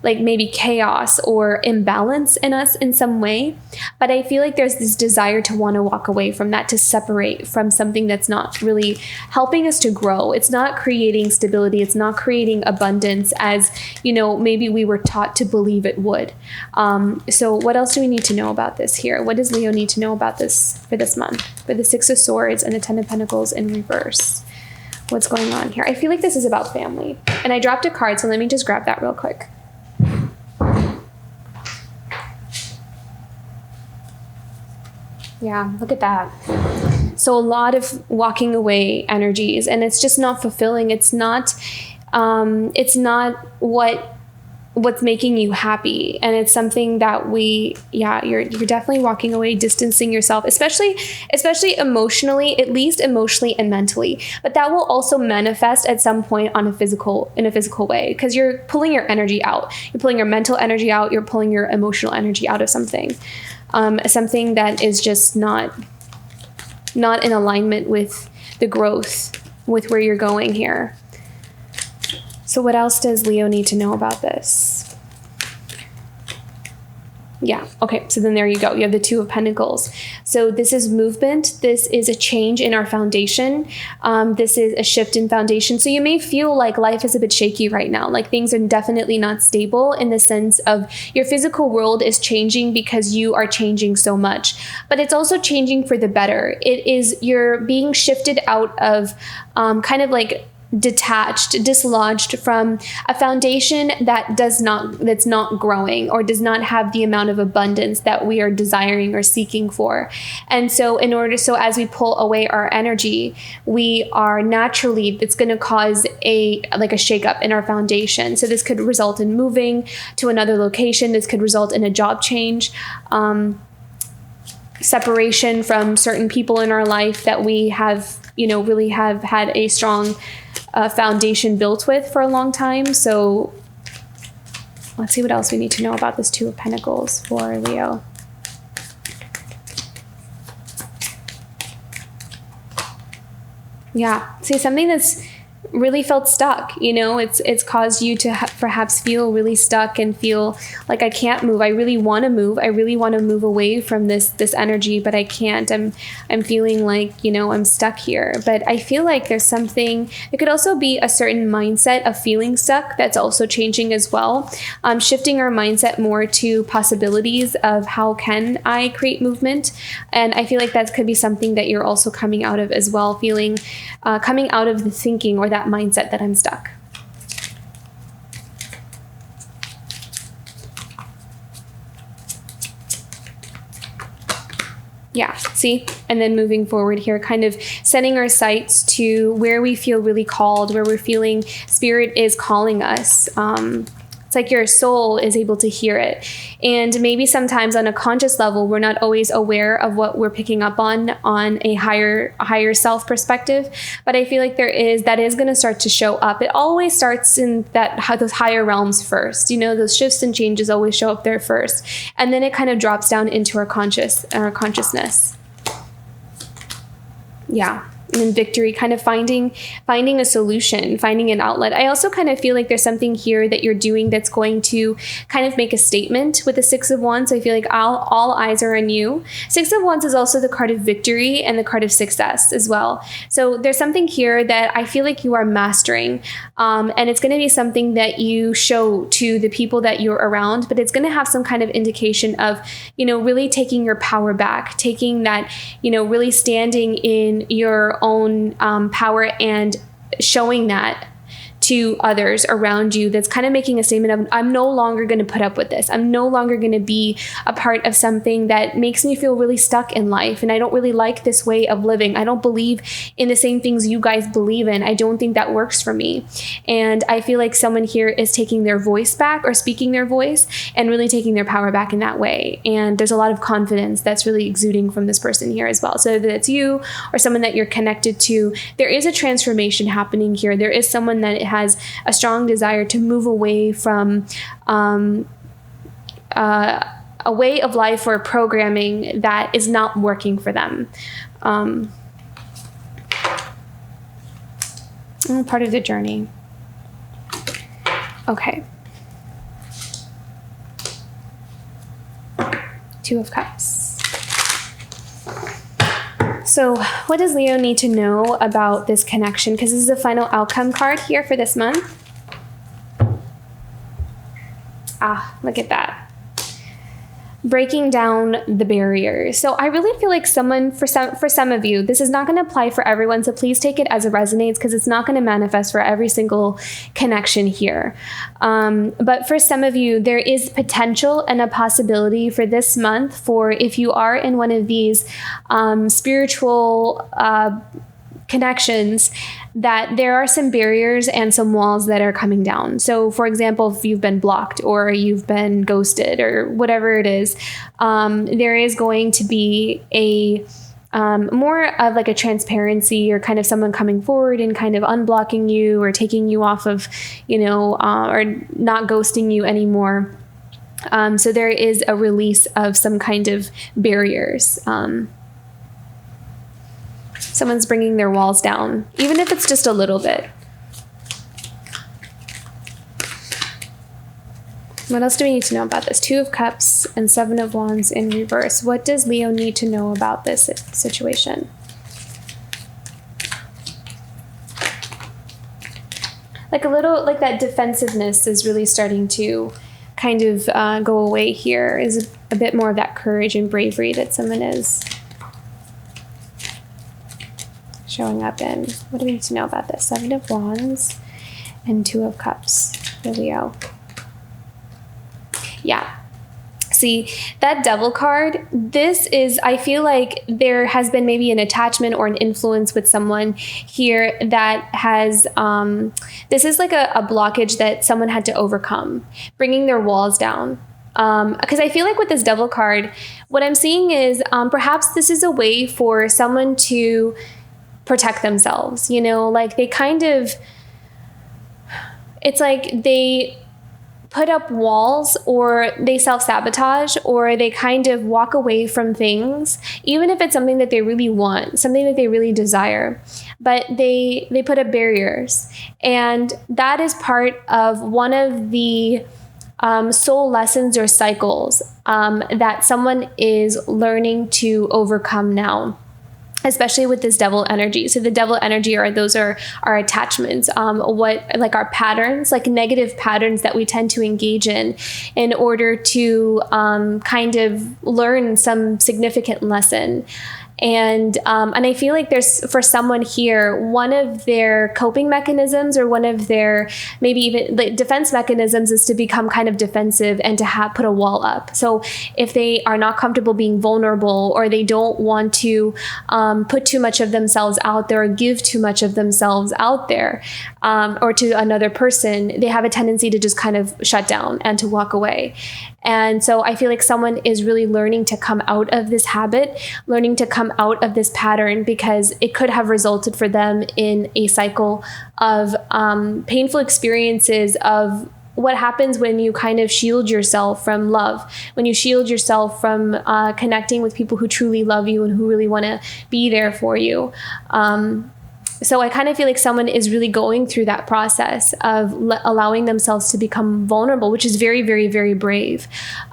like, maybe chaos or imbalance in us in some way. But I feel like there's this desire to want to walk away from that, to separate from something that's not really helping us to grow. It's not creating stability. It's not creating abundance as, maybe we were taught to believe it would. So what else do we need to know about this here? What does Leo need to know about this for this month? For the Six of Swords and the 10 of Pentacles in reverse. What's going on here? I feel like this is about family. And I dropped a card, so let me just grab that real quick. Yeah, look at that. So a lot of walking away energies, and it's just not fulfilling. It's not what's making you happy. And it's something that you're definitely walking away, distancing yourself, especially emotionally, at least emotionally and mentally. But that will also manifest at some point in a physical way, because you're pulling your energy out. You're pulling your mental energy out. You're pulling your emotional energy out of something. Something that is just not in alignment with the growth, with where you're going here. So what else does Leo need to know about this? Yeah. Okay. So then there you go. You have the Two of Pentacles. So this is movement. This is a change in our foundation. This is a shift in foundation. So you may feel like life is a bit shaky right now. Like things are definitely not stable in the sense of your physical world is changing because you are changing so much, but it's also changing for the better. It is, you're being shifted out of kind of like detached, dislodged from a foundation that's not growing or does not have the amount of abundance that we are desiring or seeking for. And so as we pull away our energy, we are naturally, it's going to cause a shakeup in our foundation. So this could result in moving to another location. This could result in a job change, separation from certain people in our life that we have, really have had a strong foundation built with for a long time. So let's see what else we need to know about this Two of Pentacles for Leo. Yeah. See, something that's really felt stuck, it's caused you to perhaps feel really stuck and feel like I can't move. I really want to move. I really want to move away from this energy, but I can't. I'm feeling like, I'm stuck here. But I feel like there's something, it could also be a certain mindset of feeling stuck that's also changing as well. Shifting our mindset more to possibilities of how can I create movement. And I feel like that could be something that you're also coming out of as well, feeling coming out of the thinking or that mindset that I'm stuck. Yeah, see? And then moving forward here, kind of setting our sights to where we feel really called, where we're feeling spirit is calling us. It's like your soul is able to hear it. And maybe sometimes on a conscious level, we're not always aware of what we're picking up on a higher self perspective. But I feel like that is going to start to show up. It always starts in those higher realms first. Those shifts and changes always show up there first. And then it kind of drops down into our consciousness. Yeah. And then victory, kind of finding a solution, finding an outlet. I also kind of feel like there's something here that you're doing that's going to kind of make a statement with the Six of Wands. So I feel like all eyes are on you. Six of Wands is also the card of victory and the card of success as well. So there's something here that I feel like you are mastering. And it's going to be something that you show to the people that you're around, but it's going to have some kind of indication of, really taking your power back, taking that, really standing in your own power and showing that to others around you. That's kind of making a statement of, I'm no longer going to put up with this. I'm no longer going to be a part of something that makes me feel really stuck in life. And I don't really like this way of living. I don't believe in the same things you guys believe in. I don't think that works for me. And I feel like someone here is taking their voice back or speaking their voice and really taking their power back in that way. And there's a lot of confidence that's really exuding from this person here as well. So whether it's you or someone that you're connected to, there is a transformation happening here. There is someone that has a strong desire to move away from a way of life or programming that is not working for them. Part of the journey. Okay. Two of Cups. So what does Leo need to know about this connection? Because this is the final outcome card here for this month. Look at that. Breaking down the barriers. So I really feel like for some of you, this is not going to apply for everyone. So please take it as it resonates, because it's not going to manifest for every single connection here. But for some of you, there is potential and a possibility for this month for, if you are in one of these spiritual connections, that there are some barriers and some walls that are coming down. So for example, if you've been blocked or you've been ghosted or whatever it is, there is going to be a more of like a transparency, or kind of someone coming forward and kind of unblocking you or taking you off of, or not ghosting you anymore. So there is a release of some kind of barriers. Someone's bringing their walls down, even if it's just a little bit. What else do we need to know about this? 2 of Cups and 7 of Wands in reverse. What does Leo need to know about this situation? Like a little, like that defensiveness is really starting to kind of go away here. Is a bit more of that courage and bravery that someone is showing up in. What do we need to know about this? 7 of Wands and 2 of Cups for Leo. Yeah. See, that Devil card, this is, I feel like there has been maybe an attachment or an influence with someone here that has, this is like a blockage that someone had to overcome, bringing their walls down. Because I feel like with this Devil card, what I'm seeing is perhaps this is a way for someone to protect themselves, you know, like they kind of, it's like they put up walls or they self-sabotage or they kind of walk away from things, even if it's something that they really want, something that they really desire, but they put up barriers. And that is part of one of the soul lessons or cycles that someone is learning to overcome now, especially with this Devil energy. So the Devil energy are our attachments, like our patterns, like negative patterns that we tend to engage in order to kind of learn some significant lesson. And I feel like there's, for someone here, one of their coping mechanisms or one of their maybe even like defense mechanisms is to become kind of defensive and to put a wall up. So if they are not comfortable being vulnerable or they don't want to put too much of themselves out there or give too much of themselves out there or to another person, they have a tendency to just kind of shut down and to walk away. And so I feel like someone is really learning to come out of this habit, learning to come out of this pattern, because it could have resulted for them in a cycle of painful experiences of what happens when you kind of shield yourself from love, when you shield yourself from connecting with people who truly love you and who really want to be there for you. So I kind of feel like someone is really going through that process of allowing themselves to become vulnerable, which is very, very, very brave.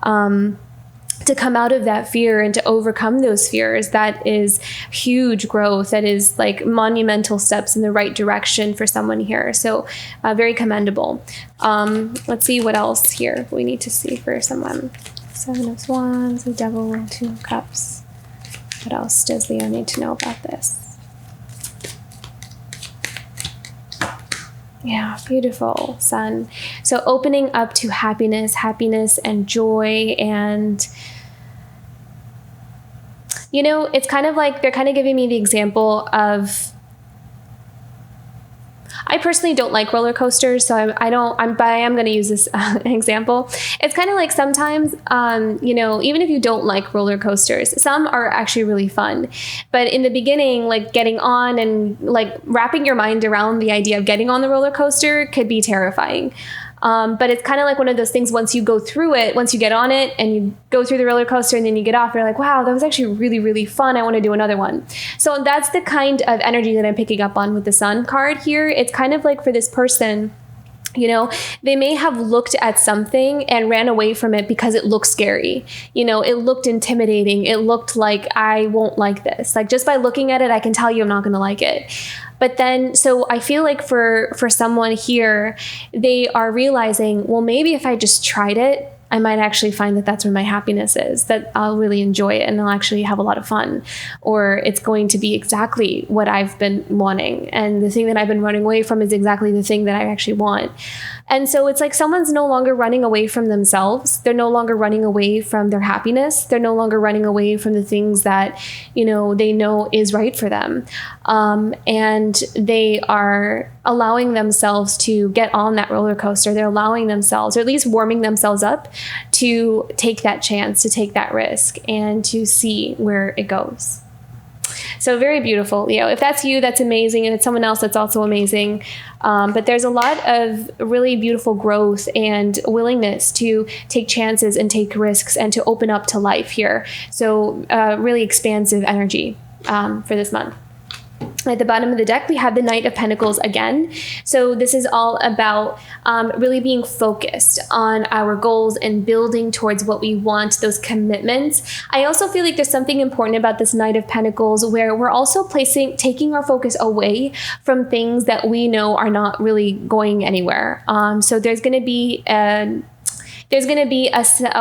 To come out of that fear and to overcome those fears, that is huge growth. That is like monumental steps in the right direction for someone here. So very commendable. Let's see what else here we need to see for someone. 7 of Wands, the Devil, 2 of Cups. What else does Leo need to know about this? Yeah, beautiful, Sun. So opening up to happiness and joy, and you know, it's kind of like they're kind of giving me the example of, I personally don't like roller coasters, so but I am going to use this example. It's kind of like sometimes, you know, even if you don't like roller coasters, some are actually really fun. But in the beginning, like getting on and like wrapping your mind around the idea of getting on the roller coaster could be terrifying. But it's kind of like one of those things, once you go through it, once you get on it and you go through the roller coaster and then you get off, you're like, wow, that was actually really, really fun. I want to do another one. So that's the kind of energy that I'm picking up on with the Sun card here. It's kind of like for this person, you know, they may have looked at something and ran away from it because it looked scary. You know, it looked intimidating. It looked like, I won't like this. Like just by looking at it, I can tell you I'm not going to like it. But then, so I feel like for someone here, they are realizing, well, maybe if I just tried it, I might actually find that that's where my happiness is, that I'll really enjoy it and I'll actually have a lot of fun, or it's going to be exactly what I've been wanting. And the thing that I've been running away from is exactly the thing that I actually want. And so it's like someone's no longer running away from themselves. They're no longer running away from their happiness. They're no longer running away from the things that, you know, they know is right for them. And they are allowing themselves to get on that roller coaster. They're allowing themselves, or at least warming themselves up to take that chance, to take that risk, and to see where it goes. So very beautiful, Leo. If that's you, that's amazing. And it's someone else, that's also amazing. But there's a lot of really beautiful growth and willingness to take chances and take risks and to open up to life here. So really expansive energy for this month. At the bottom of the deck, we have the Knight of Pentacles again. So this is all about really being focused on our goals and building towards what we want, those commitments. I also feel like there's something important about this Knight of Pentacles where we're also taking our focus away from things that we know are not really going anywhere. So there's going to be a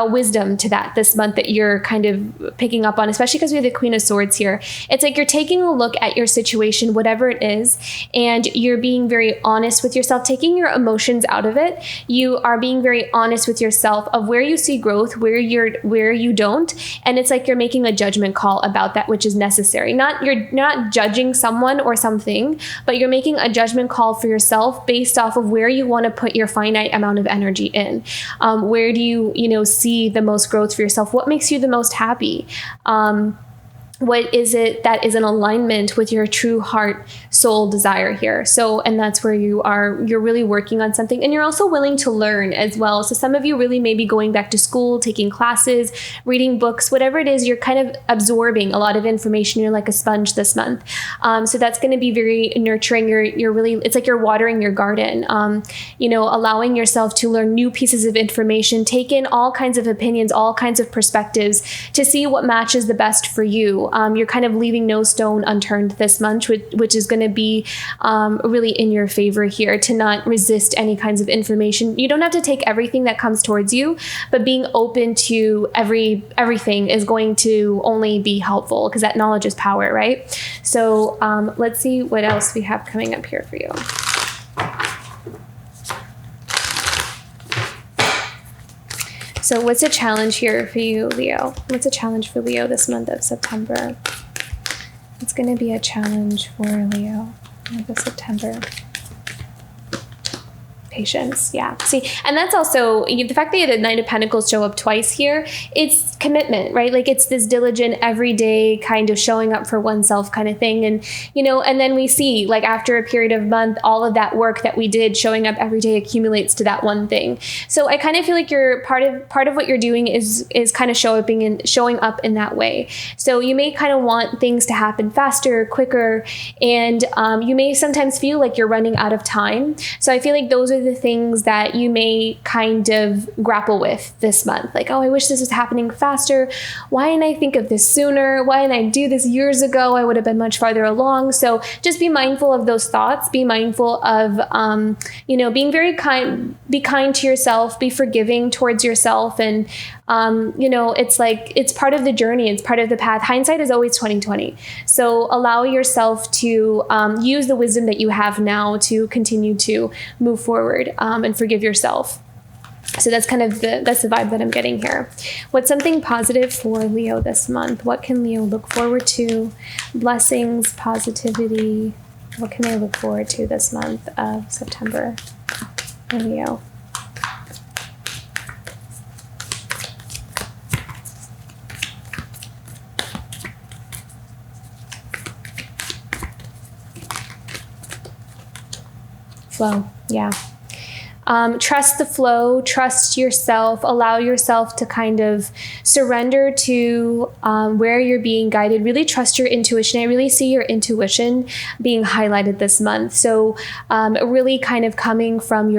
wisdom to that this month that you're kind of picking up on, especially because we have the Queen of Swords here. It's like you're taking a look at your situation, whatever it is, and you're being very honest with yourself, taking your emotions out of it. You are being very honest with yourself of where you see growth, where you don't. And it's like you're making a judgment call about that, which is necessary. You're not judging someone or something, but you're making a judgment call for yourself based off of where you want to put your finite amount of energy in. Where do you see the most growth for yourself? What makes you the most happy? What is it that is in alignment with your true heart, soul desire here? So, and that's where you're really working on something, and you're also willing to learn as well. So some of you really may be going back to school, taking classes, reading books, whatever it is, you're kind of absorbing a lot of information. You're like a sponge this month. So that's going to be very nurturing. You're really, it's like you're watering your garden, allowing yourself to learn new pieces of information, take in all kinds of opinions, all kinds of perspectives to see what matches the best for you. You're kind of leaving no stone unturned this month, which is going to be really in your favor here, to not resist any kinds of information. You don't have to take everything that comes towards you, but being open to everything is going to only be helpful, because that knowledge is power, right? So let's see what else we have coming up here for you. So what's a challenge here for you, Leo? What's a challenge for Leo this month of September? It's going to be a challenge for Leo month of September. Patience. Yeah. See, and that's also the fact that you had a Knight of Pentacles show up twice here. It's commitment, right? Like it's this diligent, everyday kind of showing up for oneself kind of thing. And, and then we see like after a period of month, all of that work that we did showing up every day accumulates to that one thing. So I kind of feel like you're part of what you're doing is kind of showing up in that way. So you may kind of want things to happen faster, quicker, and you may sometimes feel like you're running out of time. So I feel like those are the things that you may kind of grapple with this month. Like, oh, I wish this was happening faster. Why didn't I think of this sooner? Why didn't I do this years ago? I would have been much farther along. So just be mindful of those thoughts. Be mindful of, being very kind. Be kind to yourself. Be forgiving towards yourself. And, it's like, it's part of the journey. It's part of the path. Hindsight is always 20/20. So allow yourself to use the wisdom that you have now to continue to move forward. And forgive yourself. So that's kind of that's the vibe that I'm getting here. What's something positive for Leo this month? What can Leo look forward to? Blessings, positivity. What can they look forward to this month of September for Leo? Flow. Yeah. Trust the flow, trust yourself, allow yourself to kind of surrender to where you're being guided. Really trust your intuition. I really see your intuition being highlighted this month. So really kind of coming from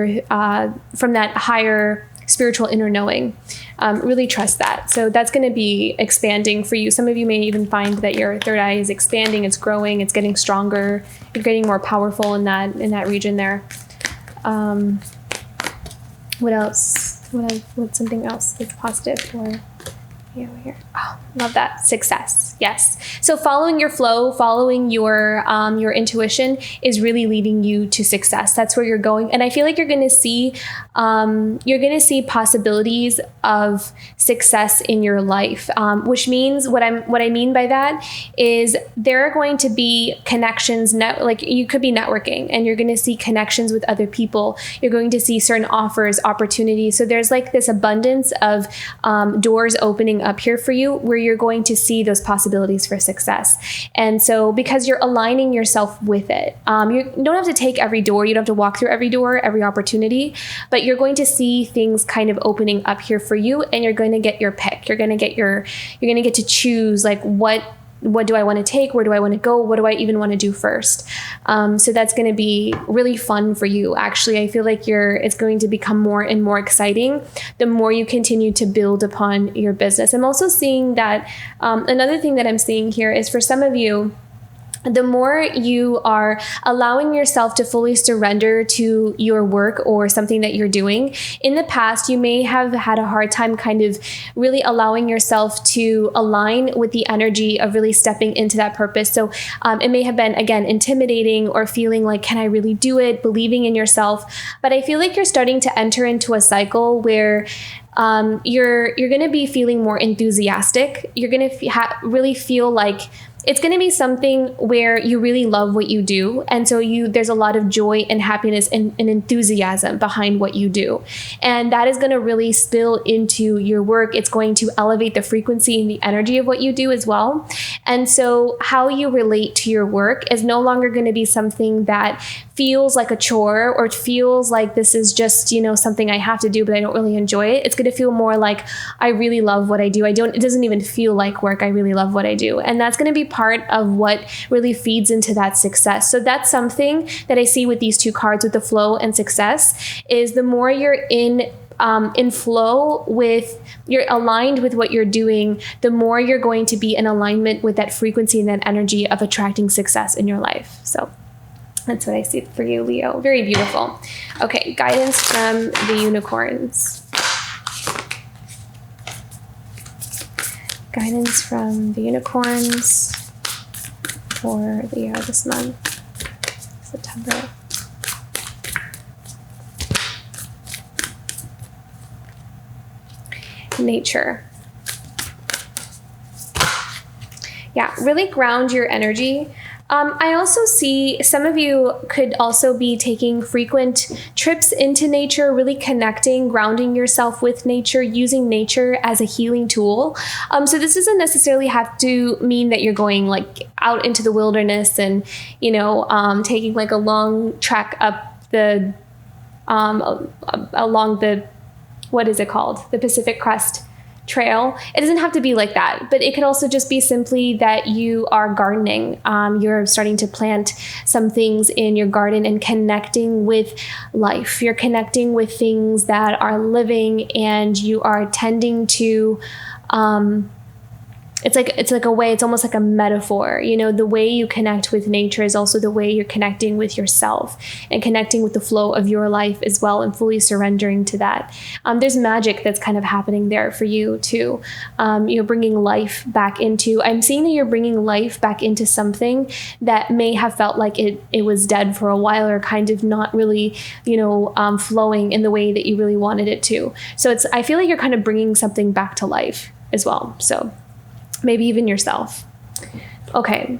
from that higher spiritual inner knowing. Really trust that. So that's going to be expanding for you. Some of you may even find that your third eye is expanding, it's growing, it's getting stronger, you're getting more powerful in that region there. What else? What's something else that's positive for you here? Oh, love that. Success. Yes. So following your flow, following your intuition is really leading you to success. That's where you're going. And I feel like you're going to see possibilities of success in your life, which means what I mean by that is there are going to be connections, like you could be networking and you're going to see connections with other people. You're going to see certain offers, opportunities. So there's like this abundance of doors opening up here for you where you're going to see those possibilities for success. And so because you're aligning yourself with it, you don't have to take every door. You don't have to walk through every door, every opportunity, but you're going to see things kind of opening up here for you, and you're going to get your pick. You're going to get to choose like what what do I want to take? Where do I want to go? What do I even want to do first? So that's going to be really fun for you. Actually, I feel like it's going to become more and more exciting the more you continue to build upon your business. I'm also seeing that another thing that I'm seeing here is for some of you, the more you are allowing yourself to fully surrender to your work or something that you're doing. In the past, you may have had a hard time kind of really allowing yourself to align with the energy of really stepping into that purpose. So it may have been, again, intimidating or feeling like, can I really do it? Believing in yourself. But I feel like you're starting to enter into a cycle where you're going to be feeling more enthusiastic. You're going to really feel like it's going to be something where you really love what you do. And so there's a lot of joy and happiness and enthusiasm behind what you do. And that is going to really spill into your work. It's going to elevate the frequency and the energy of what you do as well. And so how you relate to your work is no longer going to be something that feels like a chore or it feels like this is just, something I have to do, but I don't really enjoy it. It's going to feel more like I really love what I do. It doesn't even feel like work. I really love what I do. And that's going to be part of what really feeds into that success. So that's something that I see with these two cards, with the flow and success, is the more you're in flow with, you're aligned with what you're doing, the more you're going to be in alignment with that frequency and that energy of attracting success in your life. So that's what I see for you, Leo. Very beautiful. Okay, guidance from the unicorns. Guidance from the unicorns for Leo this month, September. Nature. Yeah, really ground your energy. I also see some of you could also be taking frequent trips into nature, really connecting, grounding yourself with nature, using nature as a healing tool. So this doesn't necessarily have to mean that you're going like out into the wilderness and, taking like a long trek up along the, what is it called? The Pacific Crest Trail. It doesn't have to be like that, but it could also just be simply that you are gardening. You're starting to plant some things in your garden and connecting with life. You're connecting with things that are living, and you are tending to it's like a way, it's almost like a metaphor. The way you connect with nature is also the way you're connecting with yourself and connecting with the flow of your life as well, and fully surrendering to that. There's magic that's kind of happening there for you too. You're bringing life back into, I'm seeing that you're bringing life back into something that may have felt like it was dead for a while, or kind of not really, flowing in the way that you really wanted it to. So I feel like you're kind of bringing something back to life as well. So maybe even yourself. Okay.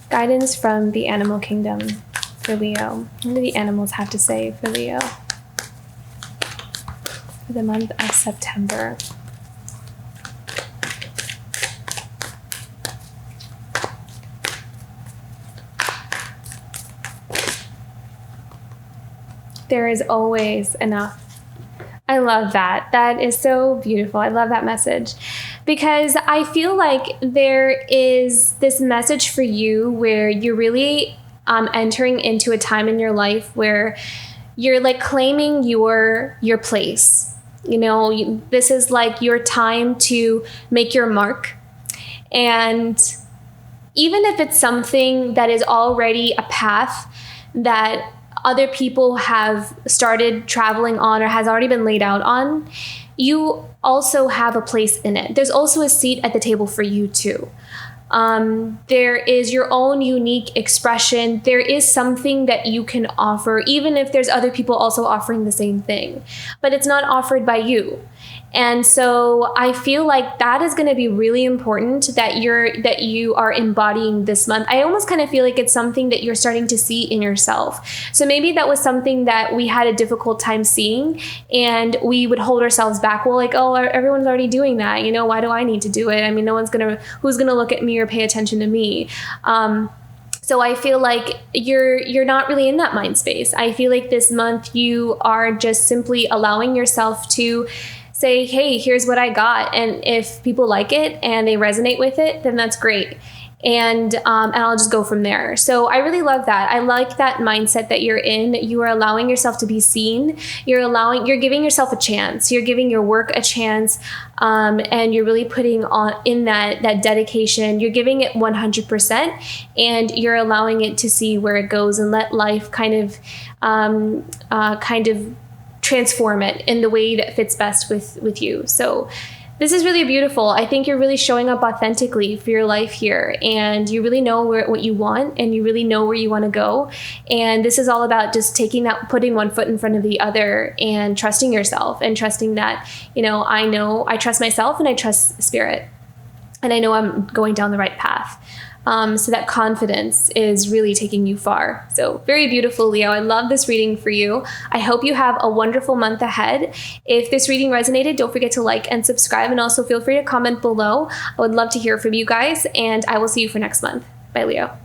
Guidance from the animal kingdom for Leo. What do the animals have to say for Leo for the month of September? There is always enough. I love that. That is so beautiful. I love that message, because I feel like there is this message for you where you're really entering into a time in your life where you're like claiming your place. This is like your time to make your mark. And even if it's something that is already a path that other people have started traveling on or has already been laid out on, you also have a place in it. There's also a seat at the table for you too. There is your own unique expression. There is something that you can offer, even if there's other people also offering the same thing, but it's not offered by you. And so I feel like that is going to be really important that you are embodying this month. I almost kind of feel like it's something that you're starting to see in yourself. So maybe that was something that we had a difficult time seeing, and we would hold ourselves back. Well, like, oh, everyone's already doing that. Why do I need to do it? I mean, who's going to look at me or pay attention to me? So I feel like you're not really in that mind space. I feel like this month you are just simply allowing yourself to say, hey, here's what I got. And if people like it and they resonate with it, then that's great. And I'll just go from there. So I really love that. I like that mindset that you're in. You are allowing yourself to be seen. You're giving yourself a chance. You're giving your work a chance. And you're really putting on in that dedication. You're giving it 100%, and you're allowing it to see where it goes and let life kind of transform it in the way that fits best with you. So this is really beautiful. I think you're really showing up authentically for your life here, and you really know what you want, and you really know where you want to go. And this is all about just putting one foot in front of the other, and trusting yourself, and trusting that, I trust myself, and I trust spirit, and I know I'm going down the right path. So that confidence is really taking you far. So very beautiful, Leo. I love this reading for you. I hope you have a wonderful month ahead. If this reading resonated, don't forget to like and subscribe, and also feel free to comment below. I would love to hear from you guys, and I will see you for next month. Bye, Leo.